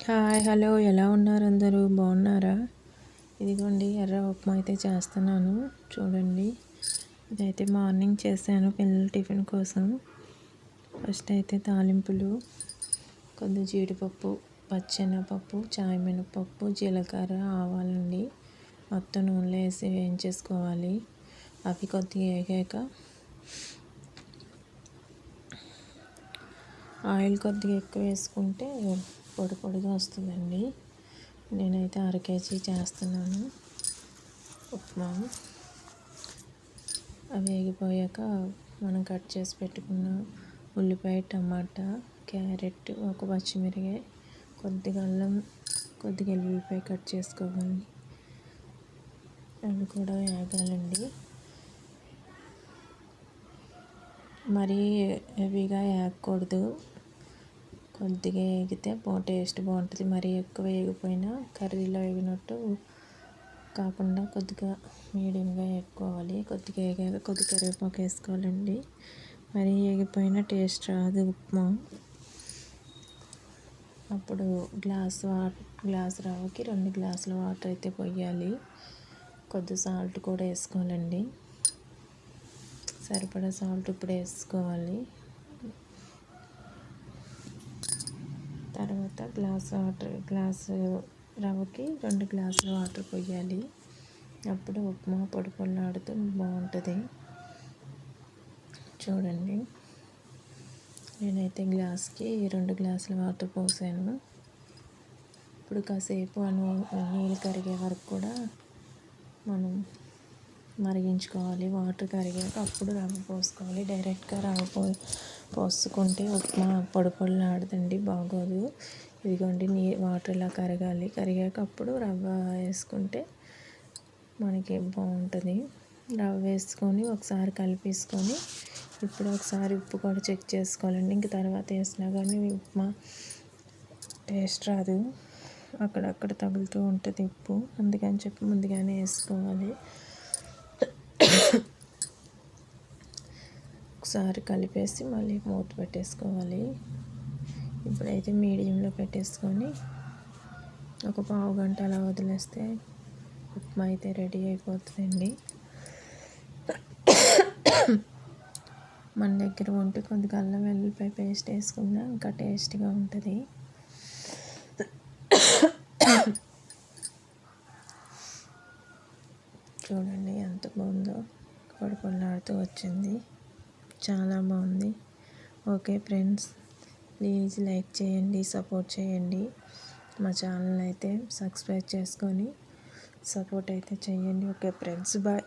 Hi hello ఎలా ఉన్నారు అందరూ బాగున్నారా? ఇదిగోండి ఎర్ర ఉప్మా అయితే చేస్తున్నాను చూడండి. ఇదైతే మార్నింగ్ చేశాను పిల్లల టిఫిన్ కోసం. ఫస్ట్ అయితే తాలింపులు కొద్ది జీడిపప్పు, పచ్చెనగపప్పు, చాయ్ మినపప్పు, జీలకర్ర, ఆవాలండి మొత్తం నూనెలో వేసి వేయించేసుకోవాలి. అవి కొద్దిగా వేగాక ఆయిల్ కొద్దిగా ఎక్కువ వేసుకుంటే పొడి పొడిగా వస్తుందండి. నేనైతే 1/2 కేజీ చేస్తున్నాను ఉప్మా. అవి వేగిపోయాక మనం కట్ చేసి పెట్టుకున్న ఉల్లిపాయ, టమాటా, క్యారెట్, ఒక పచ్చిమిరకాయ, కొద్దిగా అల్లం, కొద్దిగా ఎల్లుల్లిపాయ కట్ చేసుకోవాలి. అవి కూడా వేగాలండి. మరీ హెవీగా వేగకూడదు, కొద్దిగా వేగితే టేస్ట్ బాగుంటుంది. మరీ ఎక్కువ వేగిపోయినా కర్రీలో వేగినట్టు కాకుండా కొద్దిగా మీడియంగా వేసుకోవాలి. కొద్దిగా వేగాక కొద్దిగా కరివేపాకు వేసుకోవాలండి. మరీ వేగిపోయినా టేస్ట్ రాదు ఉప్మా. అప్పుడు గ్లాస్ రవ్వకి 2 గ్లాసుల వాటర్ అయితే పోయాలి. కొద్దిగా సాల్ట్ కూడా వేసుకోవాలండి. సరిపడా సాల్ట్ ఇప్పుడు వేసుకోవాలి. తర్వాత గ్లాసు రవ్వకి 2 గ్లాసుల వాటర్ పోయాలి. అప్పుడు ఉప్మా పొడి పొడిలాడుతూ బాగుంటుంది. చూడండి, నేనైతే గ్లాస్కి 2 గ్లాసుల వాటర్ పోసాను. ఇప్పుడు కాసేపు నీళ్ళు కరిగే వరకు కూడా మనం మరిగించుకోవాలి. వాటర్ కరిగాక అప్పుడు రవ్వ పోసుకోవాలి. డైరెక్ట్గా రవ్వ పోసుకుంటే ఉప్మా పొడి పొడిలాడుతుంది, బాగోదు. ఇదిగోండి వాటర్ ఇలా కరిగాక అప్పుడు రవ్వ వేసుకుంటే మనకి బాగుంటుంది. రవ్వ వేసుకొని ఒకసారి కలిపేసుకొని ఇప్పుడు ఒకసారి ఉప్పు కూడా చెక్ చేసుకోవాలండి. ఇంక తర్వాత వేసినా కానీ ఉప్మా టేస్ట్ రాదు, అక్కడక్కడ తగులుతూ ఉంటుంది ఉప్పు. అందుకని చెప్పి ముందుగానే వేసుకోవాలి. ఒకసారి కలిపేసి మళ్ళీ మూత పెట్టేసుకోవాలి. ఇప్పుడైతే మీడియంలో పెట్టేసుకొని ఒక పావు గంట అలా వదిలేస్తే ఉప్మా అయితే రెడీ అయిపోతుందండి. మన దగ్గర ఉంటే కొద్దిగా అల్లం వెల్లుల్లిపాయ పేస్ట్ వేసుకున్నా ఇంకా టేస్ట్గా ఉంటుంది. చూడండి ఎంత బాగుందో, పొడి పొడిలాడుతూ వచ్చింది, చాలా బాగుంది. ఓకే ఫ్రెండ్స్, ప్లీజ్ లైక్ చేయండి, సపోర్ట్ చేయండి. మా ఛానల్ అయితే సబ్స్క్రైబ్ చేసుకొని సపోర్ట్ అయితే చేయండి. Okay friends, bye.